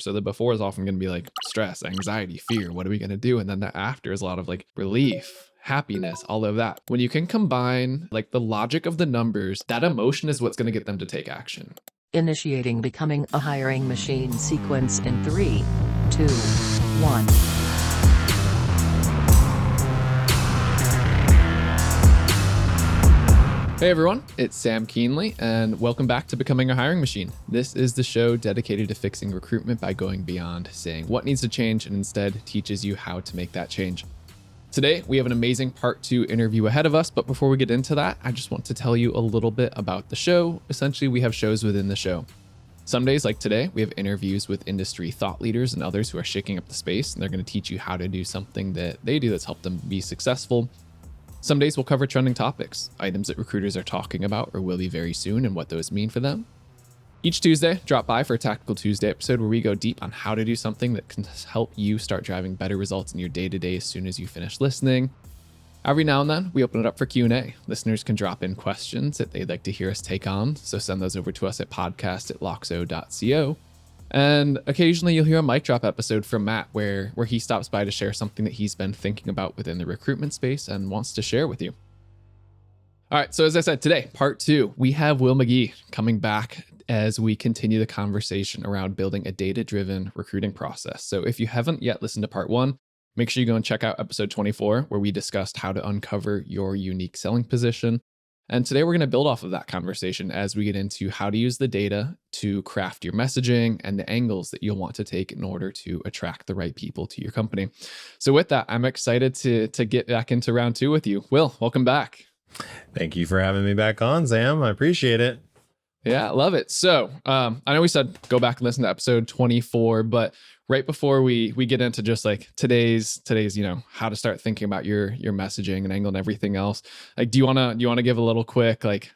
So the before is often going to be like stress, anxiety, fear. What are we going to do? And then the after is a lot of like relief, happiness, all of that. When you can combine like the logic of the numbers, that emotion is what's going to get them to take action. Initiating becoming a hiring machine sequence in 3, 2, 1. Hey everyone, it's Sam Keenly, and welcome back to Becoming a Hiring Machine. This is the show dedicated to fixing recruitment by going beyond saying what needs to change and instead teaches you how to make that change. Today, we have an amazing part 2 interview ahead of us, but before we get into that, I just want to tell you a little bit about the show. Essentially, we have shows within the show. Some days, like today, we have interviews with industry thought leaders and others who are shaking up the space, and they're going to teach you how to do something that they do that's helped them be successful. Some days we'll cover trending topics, items that recruiters are talking about or will be very soon and what those mean for them. Each Tuesday, drop by for a Tactical Tuesday episode where we go deep on how to do something that can help you start driving better results in your day-to-day as soon as you finish listening. Every now and then, we open it up for Q&A. Listeners can drop in questions that they'd like to hear us take on, so send those over to us at podcast@loxo.co. And occasionally you'll hear a mic drop episode from Matt where he stops by to share something that he's been thinking about within the recruitment space and wants to share with you. All right, so as I said, today, part 2, we have Will McGhee coming back as we continue the conversation around building a data-driven recruiting process. So if you haven't yet listened to part 1, make sure you go and check out episode 24, where we discussed how to uncover your unique selling position. And today we're going to build off of that conversation as we get into how to use the data to craft your messaging and the angles that you'll want to take in order to attract the right people to your company. So with that, I'm excited to get back into round 2 with you. Will, welcome back. Thank you for having me back on, Sam. I appreciate it. Yeah, I love it. So I know we said go back and listen to episode 24, but right before we get into just like today's, how to start thinking about your messaging and angle and everything else, like, do you want to give a little quick, like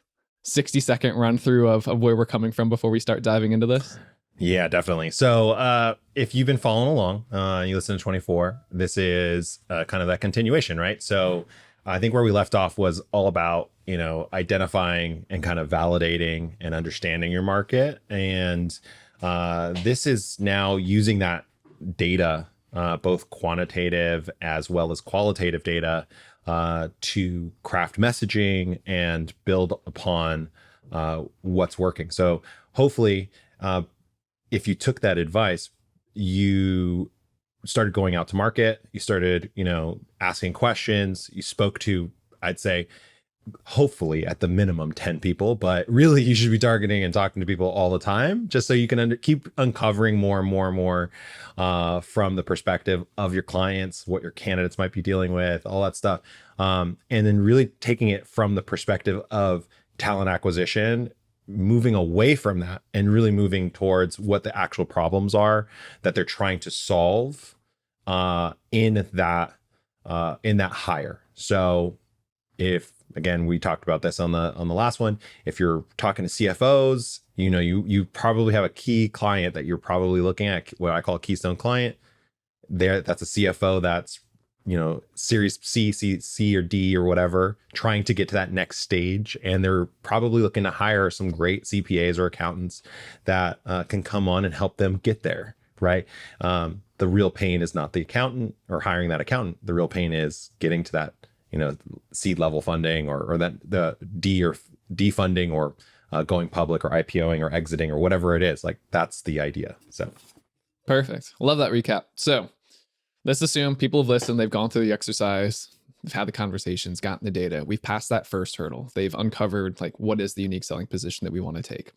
60-second run through of where we're coming from before we start diving into this? Yeah, definitely. So if you've been following along, you listen to 24, this is kind of that continuation, right? So I think where we left off was all about, identifying and kind of validating and understanding your market. And this is now using that data, both quantitative as well as qualitative data, to craft messaging and build upon what's working. So hopefully, if you took that advice, you started going out to market, you started, asking questions, you spoke to, I'd say, hopefully at the minimum 10 people, but really you should be targeting and talking to people all the time, just so you can keep uncovering more and more and more from the perspective of your clients, what your candidates might be dealing with, all that stuff. And then really taking it from the perspective of talent acquisition, moving away from that and really moving towards what the actual problems are that they're trying to solve in that hire. So if, again, we talked about this on the last one, if you're talking to CFOs, you probably have a key client that you're probably looking at, what I call a keystone client. That's a CFO that's, series C or D or whatever, trying to get to that next stage. And they're probably looking to hire some great CPAs or accountants that can come on and help them get there, right? The real pain is not the accountant or hiring that accountant. The real pain is getting to that, seed level funding or that the D funding or going public or IPOing or exiting or whatever it is. Like, that's the idea. So perfect. Love that recap. So let's assume people have listened, they've gone through the exercise, they've had the conversations, gotten the data. We've passed that first hurdle. They've uncovered like what is the unique selling position that we want to take.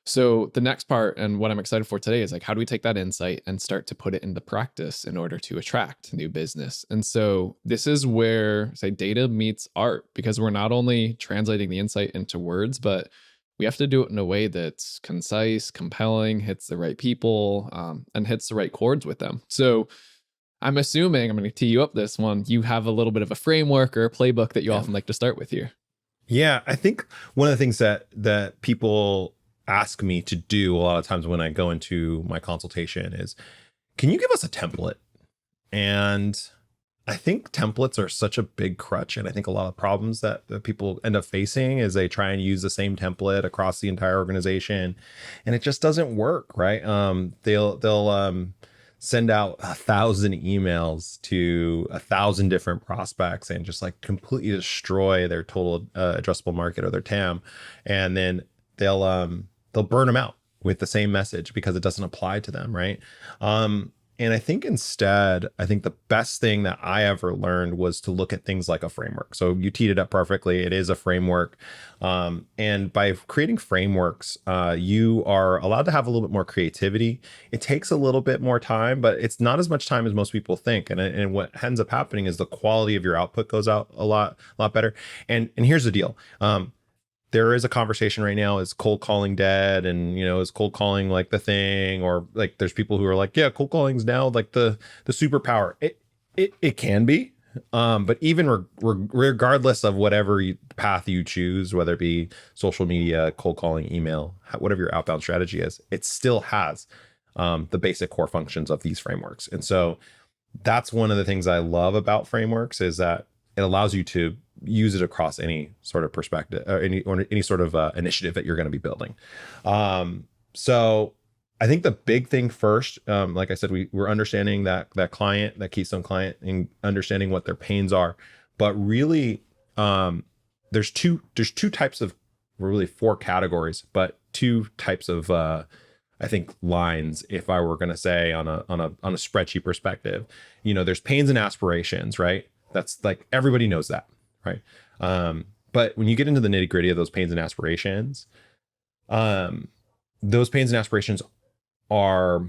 So the next part, and what I'm excited for today, is like, how do we take that insight and start to put it into practice in order to attract new business? And so this is where, say, data meets art, because we're not only translating the insight into words, but we have to do it in a way that's concise, compelling, hits the right people, and hits the right chords with them. So I'm assuming, I'm going to tee you up this one, you have a little bit of a framework or a playbook that you often like to start with here. Yeah, I think one of the things that people ask me to do a lot of times when I go into my consultation is, can you give us a template? And I think templates are such a big crutch, and I think a lot of problems that people end up facing is they try and use the same template across the entire organization, and it just doesn't work, right? They'll send out 1,000 emails to 1,000 different prospects and just like completely destroy their total addressable market or their TAM, and then they'll burn them out with the same message because it doesn't apply to them, right? And I think instead, I think the best thing that I ever learned was to look at things like a framework. So you teed it up perfectly. It is a framework. And by creating frameworks, you are allowed to have a little bit more creativity. It takes a little bit more time, but it's not as much time as most people think. And what ends up happening is the quality of your output goes out a lot better. And here's the deal. There is a conversation right now, is cold calling dead? And, is cold calling like the thing? Or like there's people who are like, yeah, cold calling is now like the superpower. It can be. But even regardless of whatever path you choose, whether it be social media, cold calling, email, whatever your outbound strategy is, it still has the basic core functions of these frameworks. And so that's one of the things I love about frameworks, is that it allows you to use it across any sort of perspective or any sort of initiative that you're going to be building. So I think the big thing first, like I said, we're understanding that client, that Keystone client, and understanding what their pains are. But really, there's two types of, really four categories, but two types of I think lines, if I were going to say on a spreadsheet perspective. There's pains and aspirations, right? That's like, everybody knows that, right? But when you get into the nitty gritty of those pains and aspirations, those pains and aspirations are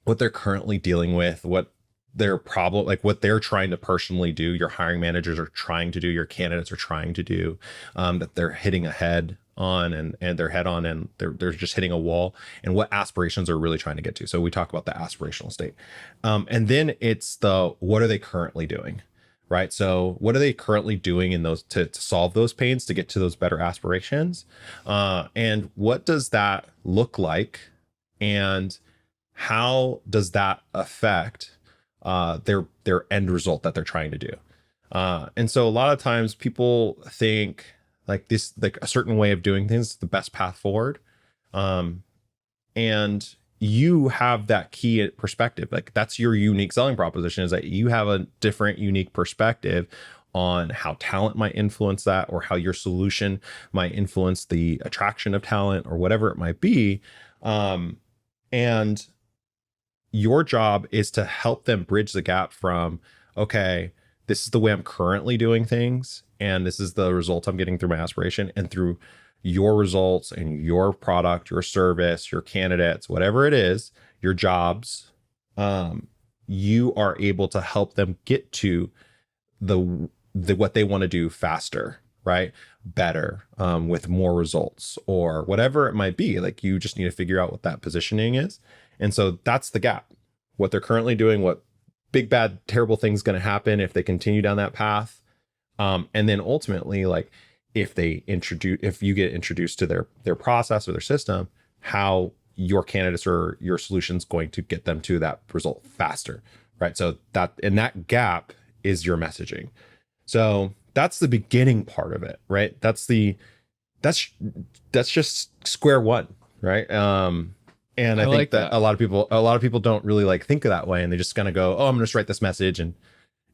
what they're currently dealing with, what their problem, like what they're trying to personally do, your hiring managers are trying to do, your candidates are trying to do, that they're hitting a head on and they're head on, and they're just hitting a wall, and what aspirations are really trying to get to. So we talk about the aspirational state. And then it's what are they currently doing? Right. So what are they currently doing in those to solve those pains, to get to those better aspirations? And what does that look like? And how does that affect their end result that they're trying to do? And so a lot of times people think like this, like a certain way of doing things is the best path forward. And you have that key perspective. Like that's your unique selling proposition, is that you have a different, unique perspective on how talent might influence that, or how your solution might influence the attraction of talent, or whatever it might be. And your job is to help them bridge the gap from, okay, this is the way I'm currently doing things, and this is the result I'm getting through my aspiration, and through your results and your product, your service, your candidates, whatever it is, your jobs, you are able to help them get to the what they want to do faster, right? Better, with more results, or whatever it might be. Like, you just need to figure out what that positioning is. And so that's the gap. What they're currently doing, what big, bad, terrible thing's going to happen if they continue down that path. And then ultimately, like, if you get introduced to their process or their system, how your candidates or your solution's going to get them to that result faster, right? So that gap is your messaging. So that's the beginning part of it, right? That's just square one, right? And I think like that a lot of people don't really like think of that way, and they just kind of go, oh, I'm going to write this message and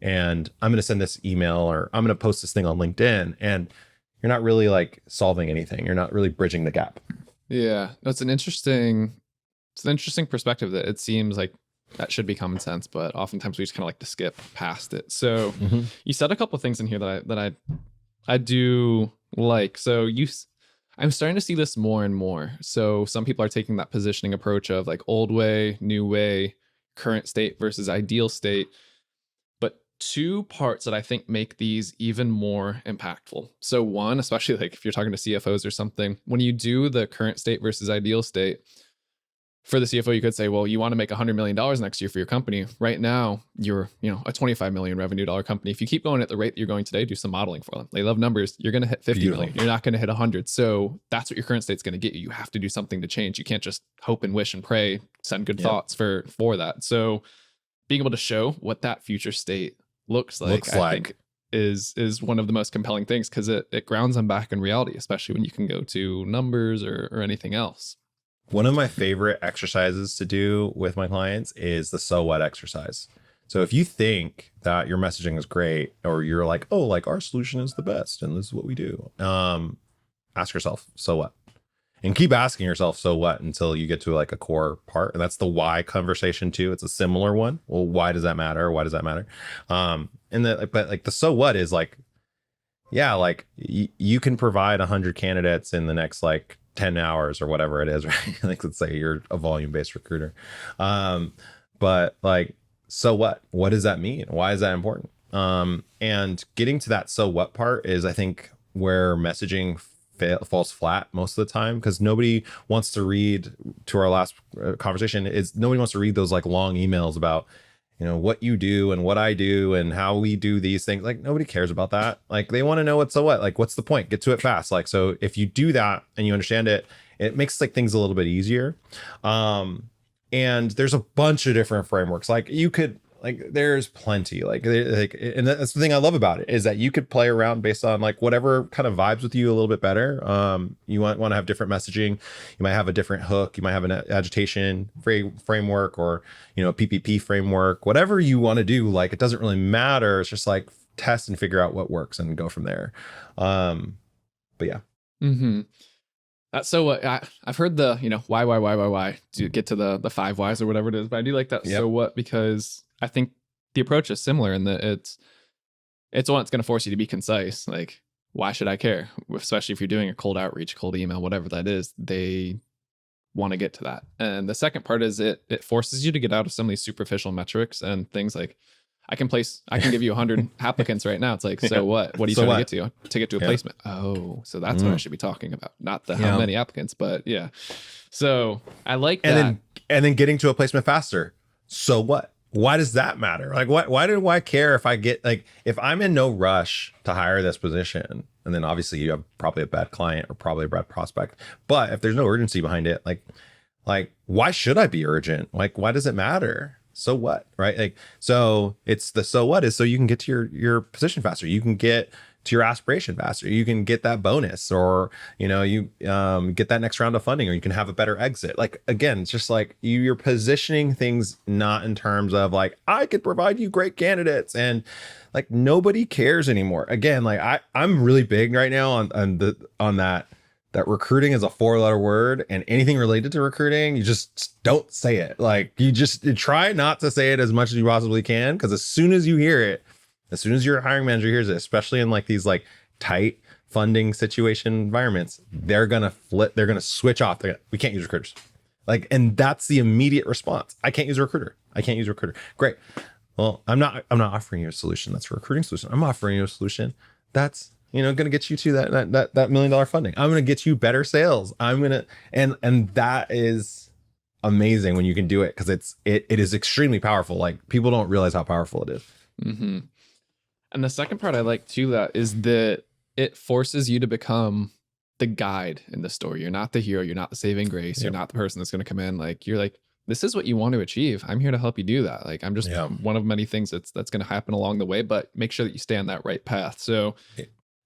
I'm going to send this email, or I'm going to post this thing on LinkedIn, and you're not really like solving anything. You're not really bridging the gap. Yeah, it's an interesting perspective, that it seems like that should be common sense, but oftentimes we just kind of like to skip past it. So you said a couple of things in here that I do like. So I'm starting to see this more and more. So some people are taking that positioning approach of like old way, new way, current state versus ideal state. But two parts that I think make these even more impactful. So one, especially like if you're talking to CFOs or something, when you do the current state versus ideal state, for the CFO, you could say, well, you want to make $100 million next year for your company. Right now, you're, a 25 million revenue dollar company. If you keep going at the rate that you're going today, do some modeling for them. They love numbers. You're going to hit 50 million. You're not going to hit 100. So that's what your current state's going to get you. You have to do something to change. You can't just hope and wish and pray, send good thoughts for that. So being able to show what that future state looks like, I think is one of the most compelling things, because it grounds them back in reality, especially when you can go to numbers or anything else. One of my favorite exercises to do with my clients is the so what exercise. So if you think that your messaging is great, or you're like, oh, like our solution is the best and this is what we do, ask yourself, so what? And keep asking yourself, so what, until you get to like a core part. And that's the why conversation too. It's a similar one. Well, why does that matter? Why does that matter? But like the so what is like, yeah, like you can provide 100 candidates in the next like 10 hours or whatever it is, right? Like, let's say you're a volume-based recruiter. But like, so what does that mean? Why is that important? And getting to that so what part is, I think, where messaging falls flat most of the time, because nobody wants to read, to our last conversation, is nobody wants to read those like long emails about, you know, what you do and what I do and how we do these things. Like, nobody cares about that. Like, they want to know what's so what, like, what's the point? Get to it fast. Like, so if you do that and you understand it, it makes like things a little bit easier. And there's a bunch of different frameworks. Like, you could, like, there's plenty, and that's the thing I love about it, is that you could play around based on like whatever kind of vibes with you a little bit better. You want to have different messaging. You might have a different hook. You might have an agitation framework, or, you know, a PPP framework, whatever you want to do. Like, it doesn't really matter. It's just like test and figure out what works and go from there. But yeah. Mm-hmm. So I've heard the, you know, why to get to the 5 whys or whatever it is, but I do like that. Yep. So what, because I think the approach is similar in that it's one that's going to force you to be concise. Like, why should I care? Especially if you're doing a cold outreach, cold email, whatever that is, they want to get to that. And the second part is it forces you to get out of some of these superficial metrics and things like, I can give you 100 applicants right now. It's like, so what? What are you trying to get to a placement? Oh, so that's what I should be talking about. Not the how many applicants, but yeah. So I like that. And then getting to a placement faster. So what? Why does that matter? Like, why do I care if I get, like, if I'm in no rush to hire this position, and then obviously you have probably a bad client or probably a bad prospect, but if there's no urgency behind it, like why should I be urgent? Like, why does it matter? So what, right? Like, so it's the so what is so you can get to your position faster. You can get to your aspiration faster. You can get that bonus, or, you know, you get that next round of funding, or you can have a better exit. Like, again, it's just like you're positioning things not in terms of like, I could provide you great candidates, and like nobody cares anymore. Again, like I'm really big right now on that recruiting is a 4-letter word, and anything related to recruiting, you just don't say it. Like, you try not to say it as much as you possibly can, because as soon as you hear it, as soon as your hiring manager hears it, especially in like these like tight funding situation environments, they're going to flip, they're going to switch off. We can't use recruiters. Like, and that's the immediate response. I can't use a recruiter. Great. Well, I'm not offering you a solution that's a recruiting solution. I'm offering you a solution that's, you know, going to get you to that $1 million funding. I'm going to get you better sales. And that is amazing when you can do it, because it is extremely powerful. Like, people don't realize how powerful it is. Mm-hmm. And the second part I like too, that is that it forces you to become the guide in the story. You're not the hero. You're not the saving grace. Yep. You're not the person that's going to come in. Like, you're like, this is what you want to achieve. I'm here to help you do that. Like, I'm just one of many things that's going to happen along the way, but make sure that you stay on that right path. So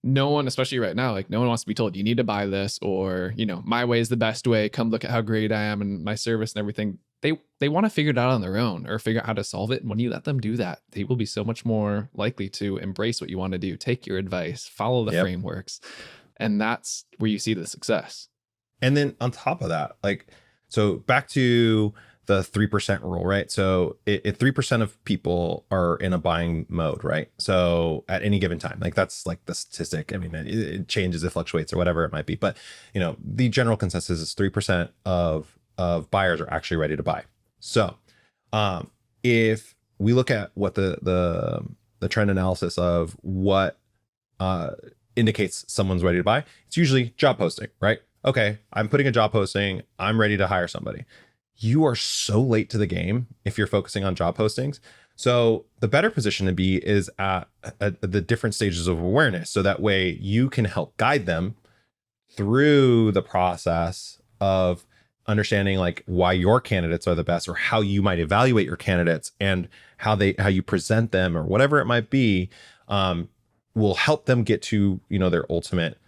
no one, especially right now, like, no one wants to be told you need to buy this, or, you know, my way is the best way. Come look at how great I am and my service and everything. They want to figure it out on their own, or figure out how to solve it. And when you let them do that, they will be so much more likely to embrace what you want to do, take your advice, follow the frameworks. And that's where you see the success. And then on top of that, like, so back to the 3% rule, right? So if 3% of people are in a buying mode, right? So at any given time, like, that's like the statistic. I mean, it changes, it fluctuates, or whatever it might be. But, you know, the general consensus is 3% of buyers are actually ready to buy. So if we look at what the trend analysis of what indicates someone's ready to buy, it's usually job posting, right? Okay, I'm putting a job posting, I'm ready to hire somebody. You are so late to the game if you're focusing on job postings. So the better position to be is at the different stages of awareness. So that way you can help guide them through the process of understanding like why your candidates are the best, or how you might evaluate your candidates, and how you present them, or whatever it might be, will help them get to, their ultimate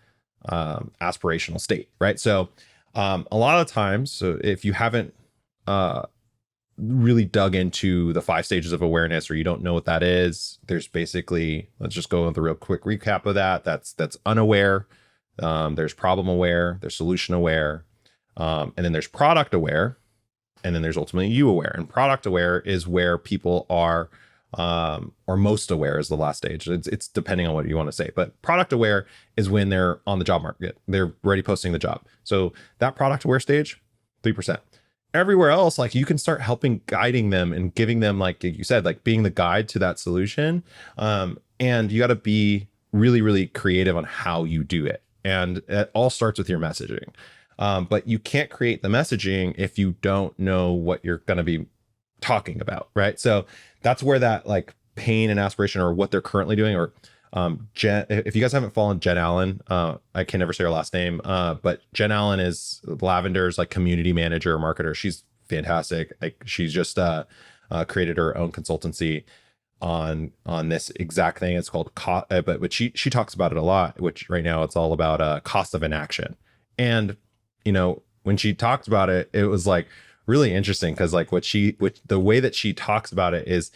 aspirational state, right? So a lot of times, so if you haven't really dug into the 5 stages of awareness, or you don't know what that is, there's basically, let's just go with a real quick recap of that. That's unaware, there's problem aware, there's solution aware, and then there's product aware, and then there's ultimately you aware. And product aware is where people are, or most aware is the last stage. It's depending on what you want to say, but product aware is when they're on the job market, they're already posting the job. So that product aware stage, 3%. Everywhere else, like, you can start guiding them and giving them, like you said, like being the guide to that solution. And you got to be really, really creative on how you do it. And it all starts with your messaging. But you can't create the messaging if you don't know what you're going to be talking about, right? So that's where that like pain and aspiration, or what they're currently doing, or Jen, if you guys haven't followed Jen Allen, I can never say her last name, but Jen Allen is Lavender's like community manager or marketer. She's fantastic. Like, she's just created her own consultancy on this exact thing. It's called but she talks about it a lot, which right now it's all about cost of inaction. And when she talked about it, it was like really interesting, because like the way that she talks about it is,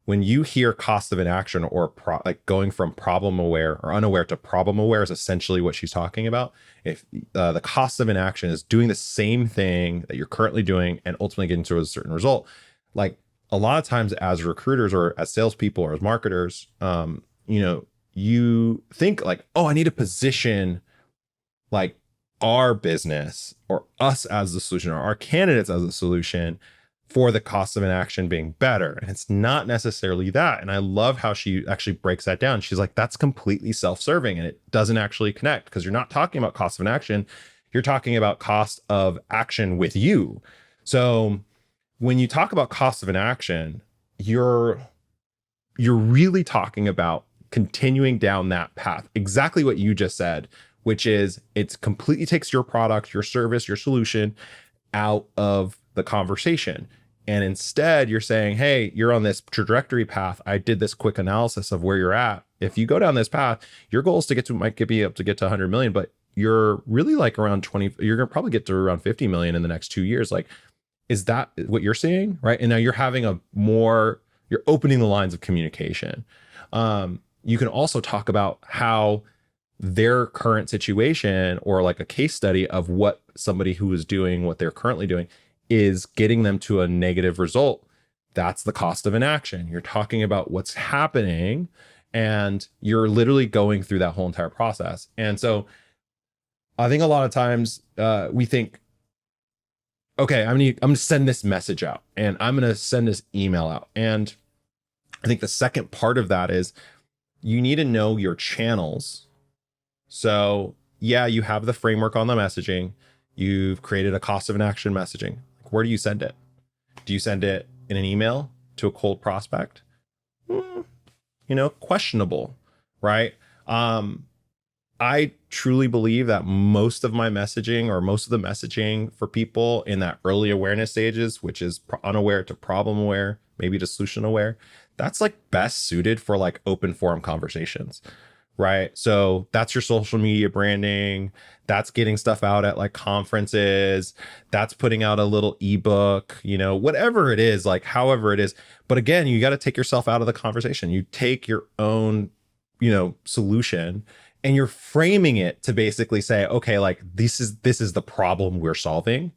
when you hear cost of inaction, or like going from problem aware or unaware to problem aware, is essentially what she's talking about. If the cost of inaction is doing the same thing that you're currently doing and ultimately getting to a certain result, like a lot of times as recruiters or as salespeople or as marketers, you think like, oh, I need to position like our business or us as the solution, or our candidates as a solution, for the cost of inaction being better. And it's not necessarily that. And I love how she actually breaks that down. She's like, that's completely self-serving, and it doesn't actually connect, because you're not talking about cost of inaction. You're talking about cost of action with you. So when you talk about cost of inaction, you're really talking about continuing down that path. Exactly what you just said, which is it's completely takes your product, your service, your solution out of the conversation. And instead you're saying, hey, you're on this trajectory path. I did this quick analysis of where you're at. If you go down this path, your goal is might be up to get to 100 million, but you're really like around 20, you're going to probably get to around 50 million in the next 2 years. Like, is that what you're seeing? Right. And now you're having you're opening the lines of communication. You can also talk about how their current situation, or like a case study of what somebody who is doing what they're currently doing is getting them to a negative result. That's the cost of inaction. You're talking about what's happening, and you're literally going through that whole entire process. And so I think a lot of times we think, okay, I'm going to send this message out, and I'm going to send this email out. And I think the second part of that is you need to know your channels. So yeah, you have the framework on the messaging. You've created a cost of inaction messaging. Where do you send it? Do you send it in an email to a cold prospect? Questionable, right? I truly believe that most of my messaging, or most of the messaging for people in that early awareness stages, which is unaware to problem aware, maybe to solution aware, that's like best suited for like open forum conversations. Right. So that's your social media branding. That's getting stuff out at like conferences. That's putting out a little ebook, whatever it is, like however it is. But again, you got to take yourself out of the conversation. You take your own, solution, and you're framing it to basically say, okay, like this is the problem we're solving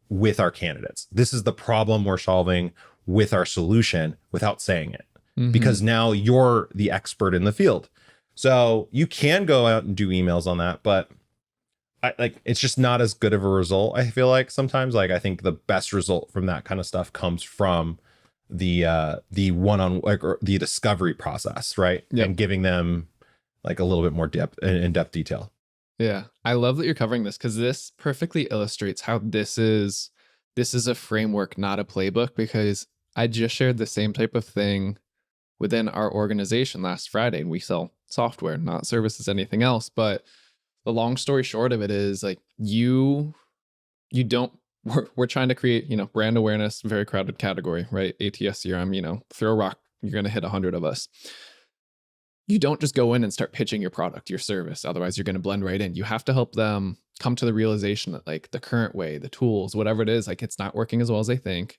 with our candidates. This is the problem we're solving with our solution, without saying it. Because now you're the expert in the field. So you can go out and do emails on that, but it's just not as good of a result. I feel like sometimes, like, I think the best result from that kind of stuff comes from the one-on, like, or the discovery process, right? Yep. And giving them like a little bit more in-depth detail. Yeah. I love that you're covering this, because this perfectly illustrates how this is a framework, not a playbook, because I just shared the same type of thing within our organization last Friday, and we sell software, not services, anything else. But the long story short of it is, like, you you don't, we're trying to create, brand awareness, very crowded category, right? ATS CRM, throw a rock, you're going to hit 100 of us. You don't just go in and start pitching your product, your service. Otherwise, you're going to blend right in. You have to help them come to the realization that like the current way, the tools, whatever it is, like it's not working as well as they think.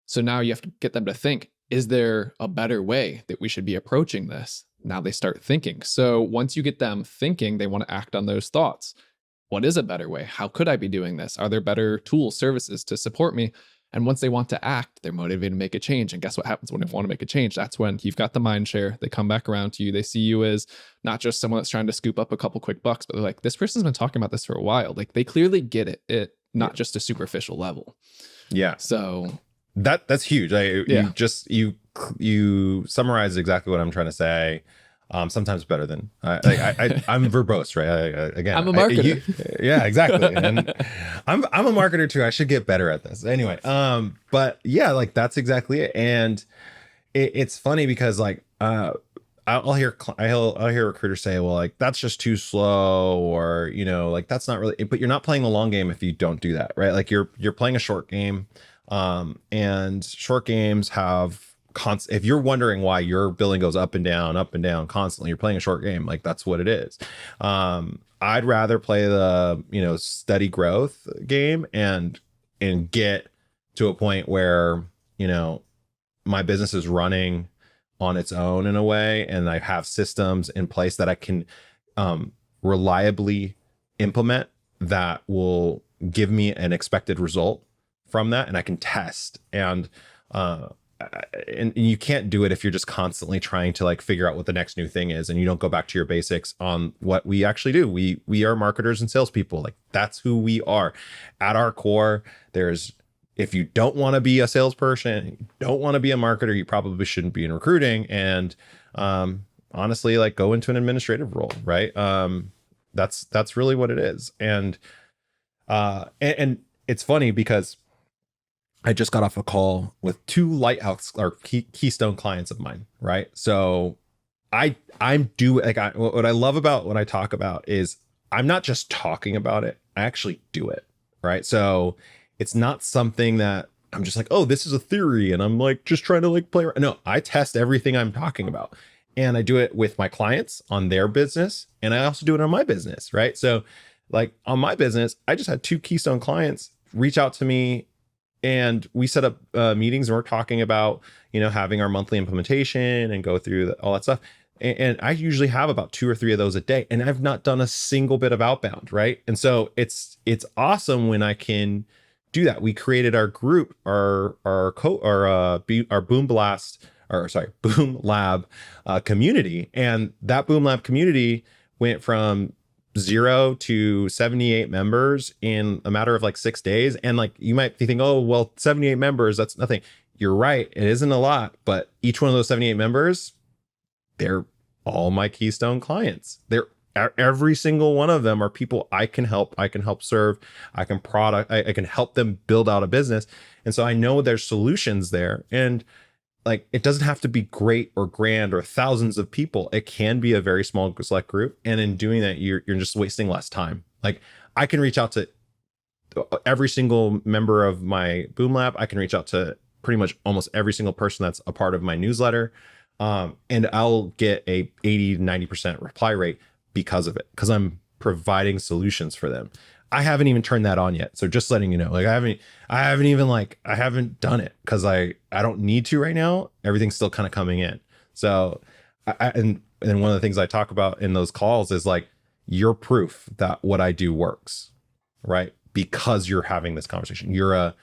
So now you have to get them to think, is there a better way that we should be approaching this? Now they start thinking. So once you get them thinking, they want to act on those thoughts. What is a better way? How could I be doing this? Are there better tools, services to support me? And once they want to act, they're motivated to make a change. And guess what happens when they want to make a change? That's when you've got the mind share. They come back around to you. They see you as not just someone that's trying to scoop up a couple quick bucks, but they're like, this person's been talking about this for a while. Like they clearly get it, not just a superficial level. Yeah. So that's huge. You summarized exactly what I'm trying to say. Sometimes better than I'm verbose, right? Again, I'm a marketer. Yeah, exactly. And I'm a marketer too. I should get better at this. Anyway, but yeah, like that's exactly it. And it's funny because like I'll hear recruiters say, well, like that's just too slow, or like that's not really. But you're not playing the long game if you don't do that, right? Like you're playing a short game, and short games have. If you're wondering why your billing goes up and down constantly, you're playing a short game. Like that's what it is. I'd rather play the steady growth game and get to a point where my business is running on its own in a way, and I have systems in place that I can reliably implement that will give me an expected result from that, and I can test and you can't do it if you're just constantly trying to like figure out what the next new thing is, and you don't go back to your basics on what we actually do. We are marketers and salespeople. Like that's who we are at our core. If you don't want to be a salesperson, you don't want to be a marketer, you probably shouldn't be in recruiting. And honestly, like go into an administrative role, right? That's really what it is. And it's funny because I just got off a call with two lighthouse or keystone clients of mine, right? So what I love about what I talk about is I'm not just talking about it, I actually do it, right? So it's not something that I'm just like, oh, this is a theory and I'm like just trying to like play around. No, I test everything I'm talking about, and I do it with my clients on their business, and I also do it on my business, right? So like on my business, I just had two keystone clients reach out to me, and we set up meetings, and we're talking about, having our monthly implementation and go through all that stuff. And I usually have about 2 or 3 of those a day, and I've not done a single bit of outbound, right? And so it's awesome when I can do that. We created our group, our Boom Lab community, and that Boom Lab community went from 0 to 78 members in a matter of like 6 days. And like you might be thinking, oh, well, 78 members, that's nothing. You're right, it isn't a lot, but each one of those 78 members, they're all my keystone clients. They're every single one of them are people I can help serve, I can help them build out a business. And so I know there's solutions there, and like it doesn't have to be great or grand or thousands of people. It can be a very small select group, and in doing that you're just wasting less time. Like I can reach out to every single member of my Boom Lab. I can reach out to pretty much almost every single person that's a part of my newsletter, and I'll get a 80-90% reply rate because of it, because I'm providing solutions for them. I haven't even turned that on yet. So just letting you know, like I haven't done it because I don't need to right now. Everything's still kind of coming in. So and one of the things I talk about in those calls is like, you're proof that what I do works, right? Because you're having this conversation. You're a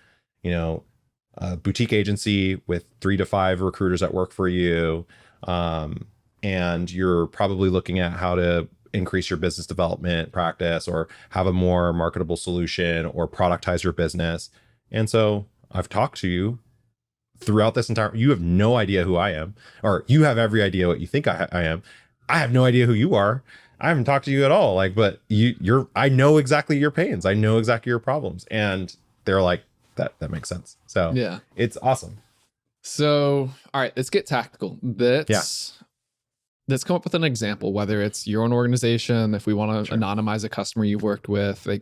boutique agency with 3 to 5 recruiters that work for you. And you're probably looking at how to increase your business development practice, or have a more marketable solution, or productize your business. And so I've talked to you throughout this entire, you have no idea who I am, or you have every idea what you think I am. I have no idea who you are. I haven't talked to you at all. Like, but I know exactly your pains. I know exactly your problems. And they're like, that makes sense. So yeah, it's awesome. So, all right, let's get tactical. Let's come up with an example, whether it's your own organization, if we want to anonymize a customer you've worked with. Like,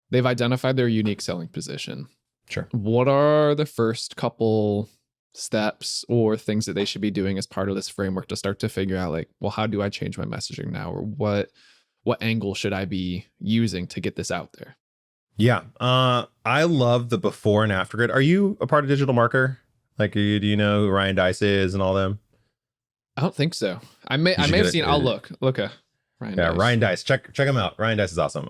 they've identified their unique selling position. Sure. What are the first couple steps or things that they should be doing as part of this framework to start to figure out like, well, how do I change my messaging now? Or what angle should I be using to get this out there? Yeah. I love the before and after grid. Are you a part of Digital Marketer? Like, do you know who Ryan Dice is and all them? I don't think so. I may have seen. I'll look. Ryan Dice. Check him out. Ryan Dice is awesome.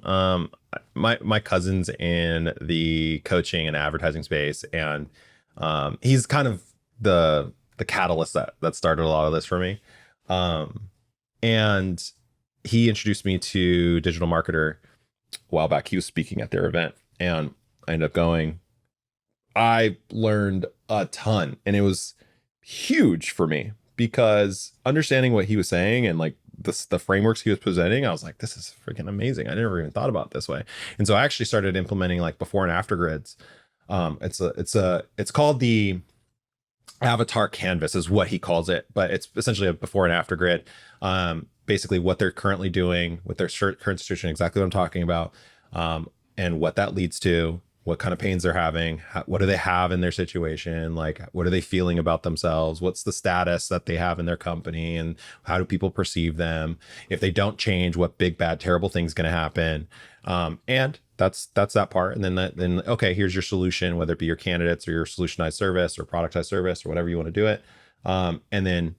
My cousin's in the coaching and advertising space, and he's kind of the catalyst that started a lot of this for me. And he introduced me to Digital Marketer a while back. He was speaking at their event, and I ended up going. I learned a ton, and it was huge for me because understanding what he was saying and like the frameworks he was presenting, I was like, this is freaking amazing. I never even thought about it this way. And so I actually started implementing like before and after grids. It's called the avatar canvas is what he calls it, but it's essentially a before and after grid. Basically what they're currently doing with their current situation, exactly what I'm talking about, and what that leads to, what kind of pains they're having, what do they have in their situation, like what are they feeling about themselves, what's the status that they have in their company, and how do people perceive them? If they don't change, what big, bad, terrible thing's going to happen? And that's that part. And then okay, here's your solution, whether it be your candidates or your solutionized service or productized service or whatever you want to do it. And then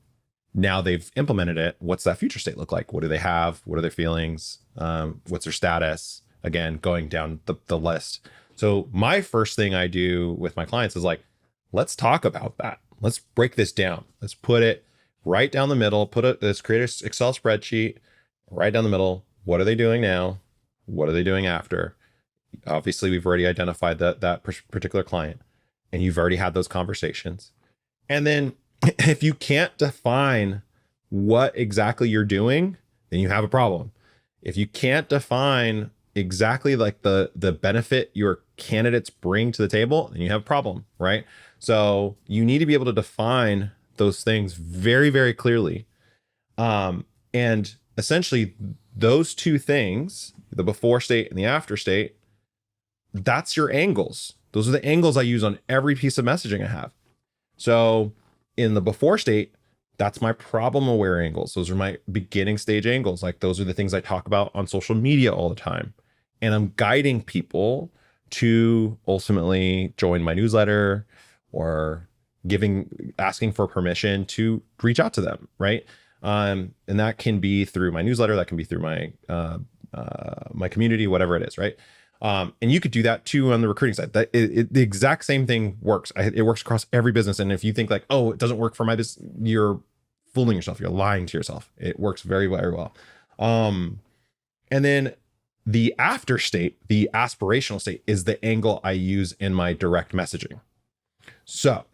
now they've implemented it. What's that future state look like? What do they have? What are their feelings? What's their status? Again, going down the list. So my first thing I do with my clients is like, let's talk about that. Let's break this down. Let's put it right down the middle. Let's create an Excel spreadsheet right down the middle. What are they doing now? What are they doing after? Obviously, we've already identified that particular client, and you've already had those conversations. And then if you can't define what exactly you're doing, then you have a problem. If you can't define exactly like the benefit your candidates bring to the table, then you have a problem, right? So you need to be able to define those things very, very clearly. And essentially those two things, the before state and the after state, that's your angles. Those are the angles I use on every piece of messaging I have. So in the before state, that's my problem aware angles. Those are my beginning stage angles. Like those are the things I talk about on social media all the time. And I'm guiding people to ultimately join my newsletter or asking for permission to reach out to them, right? And that can be through my newsletter, that can be through my my community, whatever it is, right? And you could do that too on the recruiting side. The exact same thing works. It works across every business. And if you think like, oh, it doesn't work for my business, you're fooling yourself. You're lying to yourself. It works very, very well. And then the after state, the aspirational state, is the angle I use in my direct messaging. So,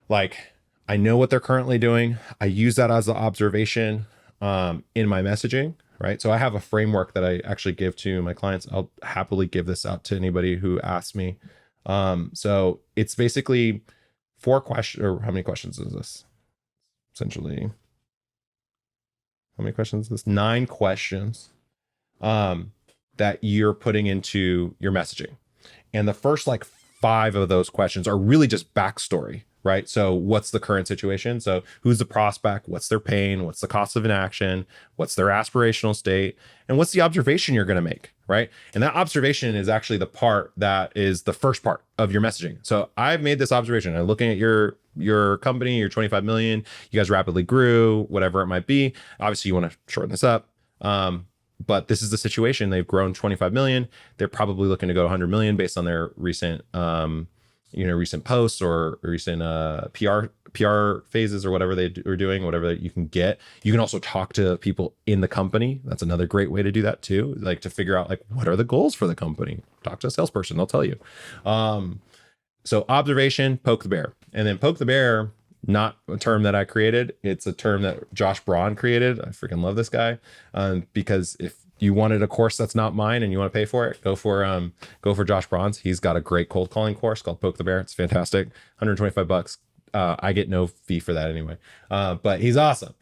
like, I know what they're currently doing. I use that as the observation in my messaging, right? So I have a framework that I actually give to my clients. I'll happily give this out to anybody who asks me. So it's basically 4 questions, or how many questions is this? Essentially, how many questions is this? 9 questions. That you're putting into your messaging. And the first like 5 of those questions are really just backstory, right? So what's the current situation? So who's the prospect? What's their pain? What's the cost of inaction? What's their aspirational state? And what's the observation you're going to make, right? And that observation is actually the part that is the first part of your messaging. So I've made this observation. I'm looking at your company, your 25 million, you guys rapidly grew, whatever it might be. Obviously you want to shorten this up. But this is the situation. They've grown 25 million. They're probably looking to go 100 million based on their recent, recent posts or recent PR phases or whatever they are doing, whatever that you can get. You can also talk to people in the company. That's another great way to do that too. Like to figure out like, what are the goals for the company? Talk to a salesperson. They'll tell you. So observation, poke the bear, and then poke the bear. Not a term that I created. It's a term that Josh Braun created. I freaking love this guy. Because if you wanted a course that's not mine and you want to pay for it, go for Josh Braun's. He's got a great cold calling course called Poke the Bear. It's fantastic. $125. I get no fee for that anyway. But he's awesome.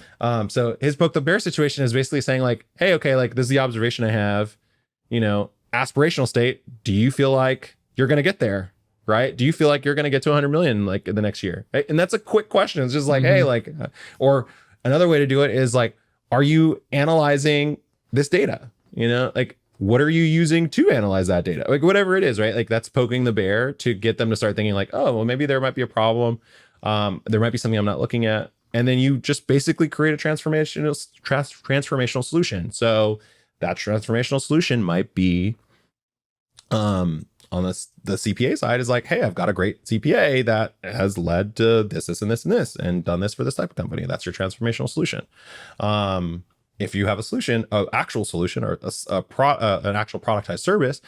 So his Poke the Bear situation is basically saying like, hey, okay, like this is the observation I have, aspirational state, do you feel like you're going to get there? Right? Do you feel like you're going to get to 100 million like in the next year? Right? And that's a quick question. It's just like, hey, like, or another way to do it is like, are you analyzing this data? You know, like, what are you using to analyze that data? Like, whatever it is, right? Like, that's poking the bear to get them to start thinking like, oh, well, maybe there might be a problem. There might be something I'm not looking at. And then you just basically create a transformational solution. So that transformational solution might be, on the CPA side is like, hey, I've got a great CPA that has led to this, this, and this, and this, and done this for this type of company. That's your transformational solution. If you have a solution, an actual solution, or an actual productized service,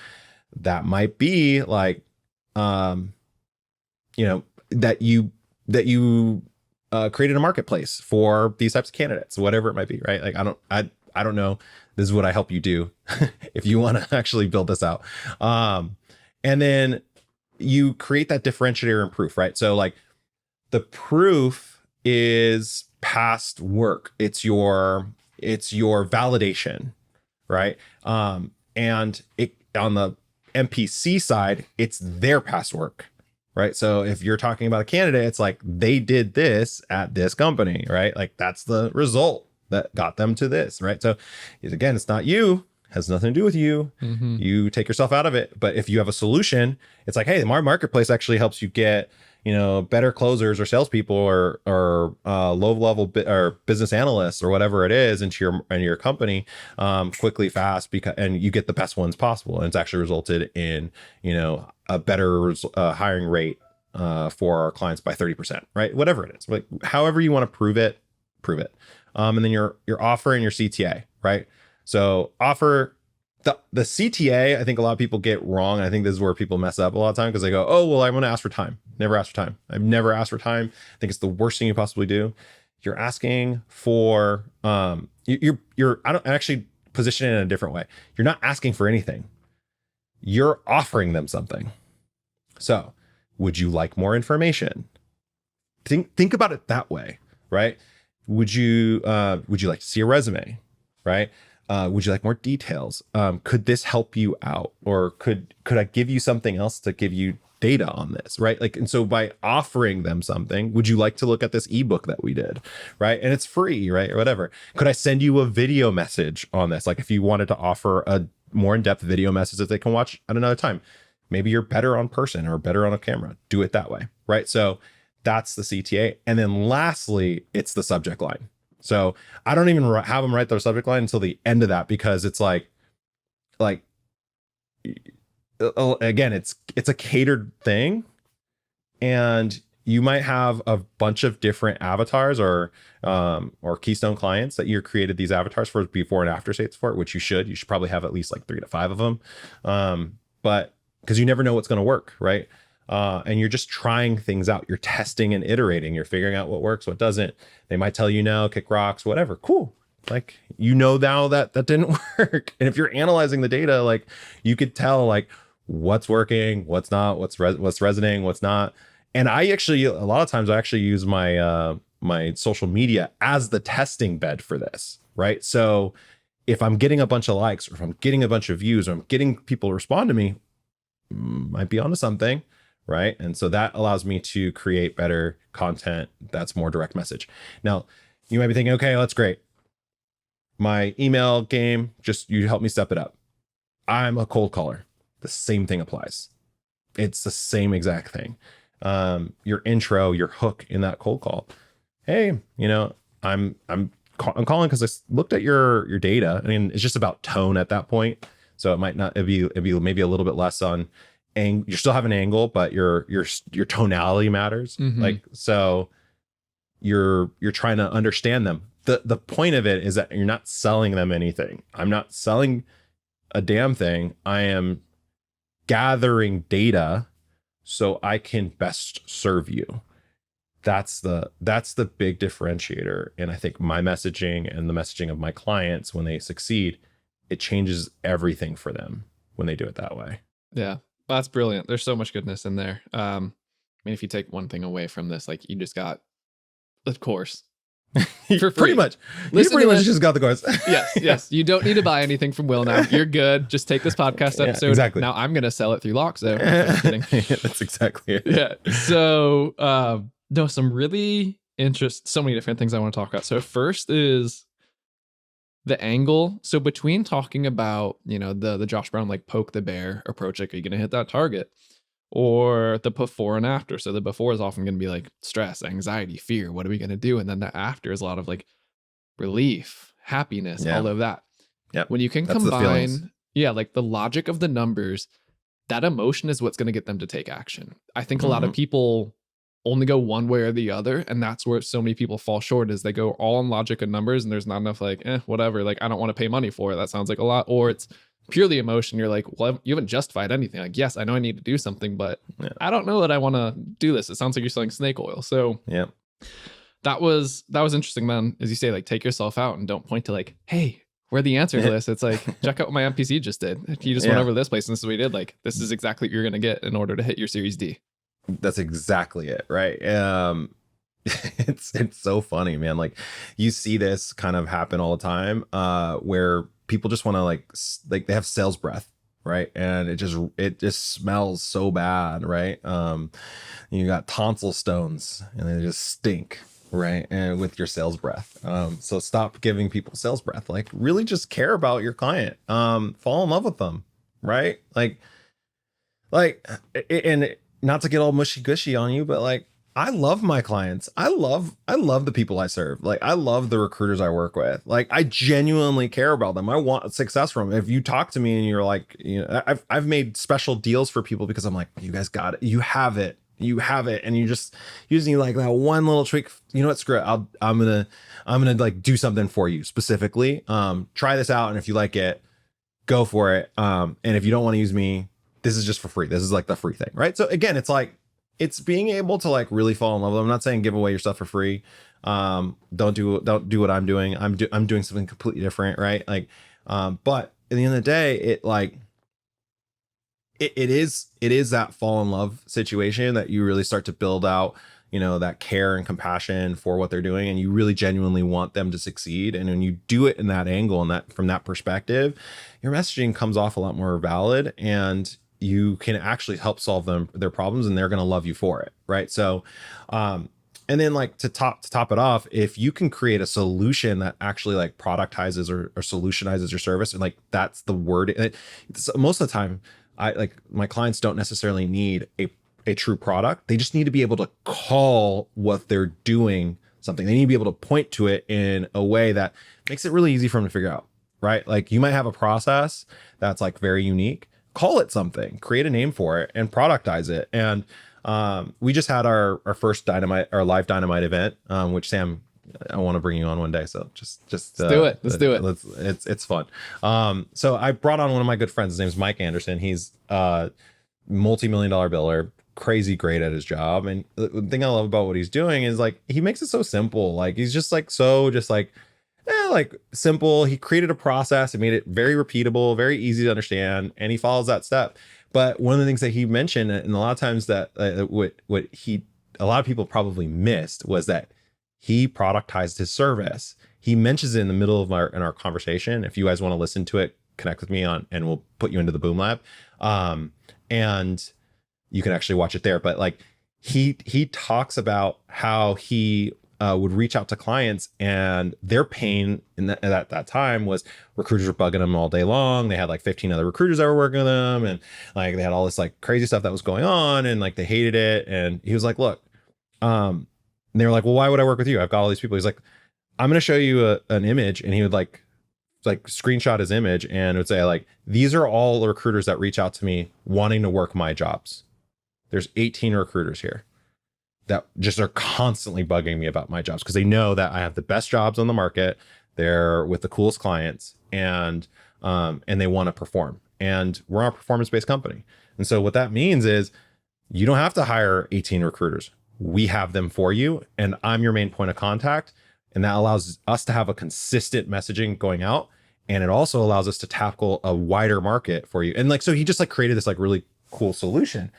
that might be like, that you created a marketplace for these types of candidates, whatever it might be, right? Like, I don't know. This is what I help you do if you want to actually build this out. And then you create that differentiator and proof, right? So like the proof is past work. It's your validation, right? And it, on the MPC side, it's their past work, right? So if you're talking about a candidate, it's like they did this at this company, right? Like that's the result that got them to this, right? So again, it's not you. Has nothing to do with you. You take yourself out of it. But if you have a solution, it's like, hey, the marketplace actually helps you get, better closers or salespeople or low level or business analysts or whatever it is into your company quickly, fast, and you get the best ones possible. And it's actually resulted in, a better hiring rate for our clients by 30%, right? Whatever it is, like however you want to prove it. And then your offer and your CTA, right? So offer the CTA, I think a lot of people get wrong. I think this is where people mess up a lot of time because they go, oh, well, I'm going to ask for time. Never ask for time. I've never asked for time. I think it's the worst thing you possibly do. You're asking for, I don't actually position it in a different way. You're not asking for anything. You're offering them something. So would you like more information? Think about it that way, right? Would you like to see a resume, right? Would you like more details? Could this help you out? Or could I give you something else to give you data on this, right? Like, and so by offering them something, would you like to look at this ebook that we did, right? And it's free, right? Or whatever. Could I send you a video message on this? Like if you wanted to offer a more in-depth video message that they can watch at another time, maybe you're better on person or better on a camera. Do it that way, right? So that's the CTA. And then lastly, it's the subject line. So I don't even have them write their subject line until the end of that, because it's like again, it's a catered thing, and you might have a bunch of different avatars or keystone clients that you created these avatars for before and after states for it, which you should probably have at least like 3 to 5 of them. But because you never know what's going to work, right? And you're just trying things out. You're testing and iterating. You're figuring out what works, what doesn't. They might tell you no, kick rocks, whatever. Cool. Like, now that didn't work. And if you're analyzing the data, like you could tell like what's working, what's not, what's resonating, what's not. And I actually, a lot of times I actually use my, my social media as the testing bed for this, right? So if I'm getting a bunch of likes, or if I'm getting a bunch of views, or I'm getting people to respond to me, might be onto something. Right. And so that allows me to create better content that's more direct message. Now, you might be thinking, okay, that's great. My email game, just you help me step it up. I'm a cold caller. The same thing applies. It's the same exact thing. Your intro, your hook in that cold call. Hey, I'm calling because I looked at your data. I mean, it's just about tone at that point. So it might not, it'd be maybe a little bit less on, and you still have an angle, but your tonality matters. Like, so you're trying to understand them. The point of it is that you're not selling them anything. I'm not selling a damn thing. I am gathering data so I can best serve you. That's the big differentiator. And I think my messaging and the messaging of my clients, when they succeed, it changes everything for them when they do it that way. Yeah. That's brilliant. There's so much goodness in there. I mean, if you take one thing away from this, like you just got, of course, for free. Pretty much. Listen You pretty to much this. just got the course. Yes. You don't need to buy anything from Will now. You're good. Just take this podcast Yeah, episode. exactly. Now I'm going to sell it through Loxo. Just kidding. Yeah, that's exactly it. Yeah. So, no, some really so many different things I want to talk about. So first is the angle. So between talking about, the Josh Brown, like poke the bear approach, like, are you going to hit that target? Or the before and after. So the before is often going to be like stress, anxiety, fear. What are we going to do? And then the after is a lot of like relief, happiness, all of that. Yeah. When you can That's the feelings. combine, like the logic of the numbers, that emotion is what's going to get them to take action. I think a lot of people only go one way or the other. And that's where so many people fall short, is they go all on logic and numbers and there's not enough like, whatever. Like, I don't want to pay money for it. That sounds like a lot. Or it's purely emotion. You're like, well, you haven't justified anything. Like, yes, I know I need to do something, but I don't know that I want to do this. It sounds like you're selling snake oil. So that was interesting, man. As you say, like, take yourself out and don't point to like, hey, we're the answer to this. It's like, check out what my MPC just did. He just went over this place and this is what he did. Like, this is exactly what you're going to get in order to hit your Series D. That's exactly it, right? It's so funny, man. Like, you see this kind of happen all the time, where people just want to like they have sales breath, right? And it just smells so bad, right? You got tonsil stones and they just stink, right? And with your sales breath. So stop giving people sales breath. Like, really just care about your client. Fall in love with them, right? Like, and not to get all mushy gushy on you, but like, I love my clients. I love the people I serve. Like, I love the recruiters I work with. Like, I genuinely care about them. I want success from them. If you talk to me and you're like, I've made special deals for people because I'm like, you guys got it. You have it. And you just need like that one little tweak. You know what? Screw it. I'm gonna like do something for you specifically. Try this out. And if you like it, go for it. And if you don't want to use me, this is just for free. This is like the free thing. Right. So again, it's like, it's being able to like really fall in love with them. I'm not saying give away your stuff for free. Don't do what I'm doing. I'm doing something completely different, right? Like, but at the end of the day, it is that fall in love situation that you really start to build out, that care and compassion for what they're doing, and you really genuinely want them to succeed. And when you do it in that angle and that from that perspective, your messaging comes off a lot more valid, and you can actually help solve their problems, and they're going to love you for it. Right. So, and then like to top it off, if you can create a solution that actually like productizes or solutionizes your service, and like, that's the word. Most of the time, my clients don't necessarily need a true product. They just need to be able to call what they're doing something. They need to be able to point to it in a way that makes it really easy for them to figure out. Right. Like, you might have a process that's like very unique. Call it something, create a name for it, and productize it. And we just had our first live dynamite event, which Sam, I want to bring you on one day. So just let's do it. Let's do it. It's fun. So I brought on one of my good friends. His name's Mike Anderson. He's a multi-million-dollar biller, crazy great at his job. And the thing I love about what he's doing is like, he makes it so simple. Like, he's just like like simple. He created a process and made it very repeatable, very easy to understand, and he follows that step. But one of the things that he mentioned, and a lot of times that a lot of people probably missed, was that he productized his service. He mentions it in the middle of our conversation. If you guys want to listen to it, connect with me and we'll put you into the Boom Lab, and you can actually watch it there. But like, he talks about how he would reach out to clients, and their pain at that time was recruiters were bugging them all day long. They had like 15 other recruiters that were working with them, and like, they had all this like crazy stuff that was going on, and like, they hated it. And he was like, look, and they were like, well, why would I work with you? I've got all these people. He's like, I'm going to show you an image. And he would like screenshot his image and it would say like, these are all the recruiters that reach out to me wanting to work my jobs. There's 18 recruiters here that just are constantly bugging me about my jobs because they know that I have the best jobs on the market. They're with the coolest clients, and they want to perform. And we're a performance-based company. And so what that means is you don't have to hire 18 recruiters. We have them for you, and I'm your main point of contact. And that allows us to have a consistent messaging going out. And it also allows us to tackle a wider market for you. And like, so he just like created this like really cool solution.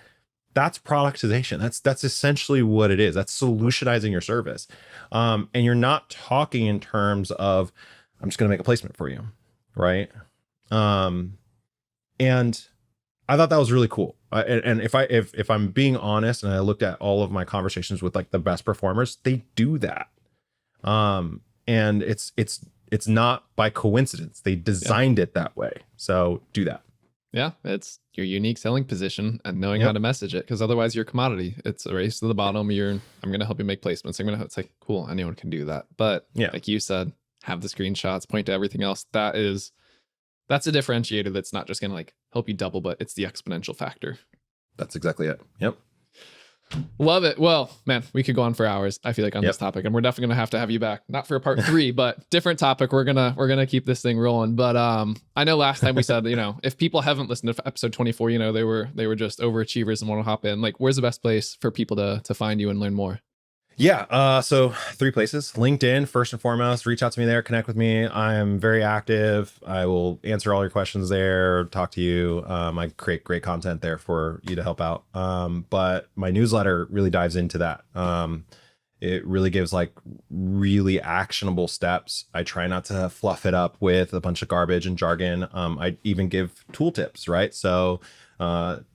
That's productization. That's essentially what it is. That's solutionizing your service. And you're not talking in terms of, I'm just going to make a placement for you, right? And I thought that was really cool. And if I'm being honest, and I looked at all of my conversations with like the best performers, they do that. And it's not by coincidence. They designed it that way. So do that. Yeah, it's your unique selling position and knowing how to message it, because otherwise you're a commodity. It's a race to the bottom. I'm going to help you make placements. It's like, cool, anyone can do that. But like you said, have the screenshots, point to everything else. That's a differentiator that's not just going to like help you double, but it's the exponential factor. That's exactly it. Yep. Love it. Well, man, we could go on for hours, I feel like, on this topic, and we're definitely gonna have to have you back, not for a part 3, but different topic. We're gonna keep this thing rolling. But I know last time we said, if people haven't listened to episode 24, they were just overachievers and want to hop in. Like, where's the best place for people to find you and learn more? Yeah. So 3 places. LinkedIn, first and foremost. Reach out to me there. Connect with me. I am very active. I will answer all your questions there. Talk to you. I create great content there for you to help out. But my newsletter really dives into that. It really gives like really actionable steps. I try not to fluff it up with a bunch of garbage and jargon. I even give tool tips, right? So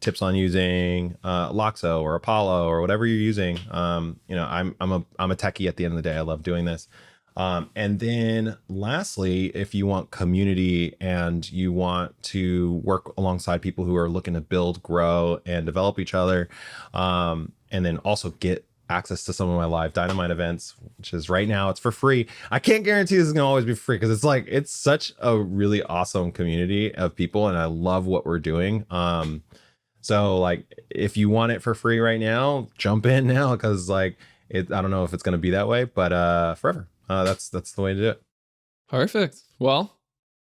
tips on using Loxo or Apollo or whatever you're using. I'm a techie at the end of the day. I love doing this. And then lastly, if you want community and you want to work alongside people who are looking to build, grow, and develop each other, and then also get access to some of my live Dynamite events, which is right now, it's for free. I can't guarantee this is gonna always be free, because it's such a really awesome community of people, and I love what we're doing. So like, if you want it for free right now, jump in now, because I don't know if it's gonna be that way, but forever. That's the way to do it. Perfect. Well,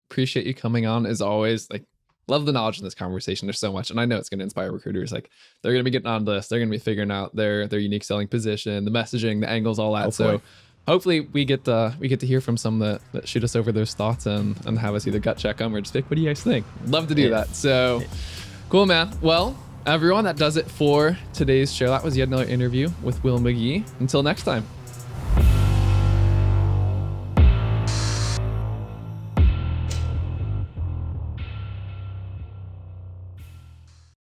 appreciate you coming on as always. Like, love the knowledge in this conversation. There's so much, and I know it's going to inspire recruiters. Like, they're going to be getting on this. They're going to be figuring out their unique selling position, the messaging, the angles, all that. Hopefully. So hopefully we get to hear from some that shoot us over those thoughts and have us either gut check them or just pick, what do you guys think? Love to do that. So cool, man. Well, everyone, that does it for today's show. That was yet another interview with Will McGhee. Until next time.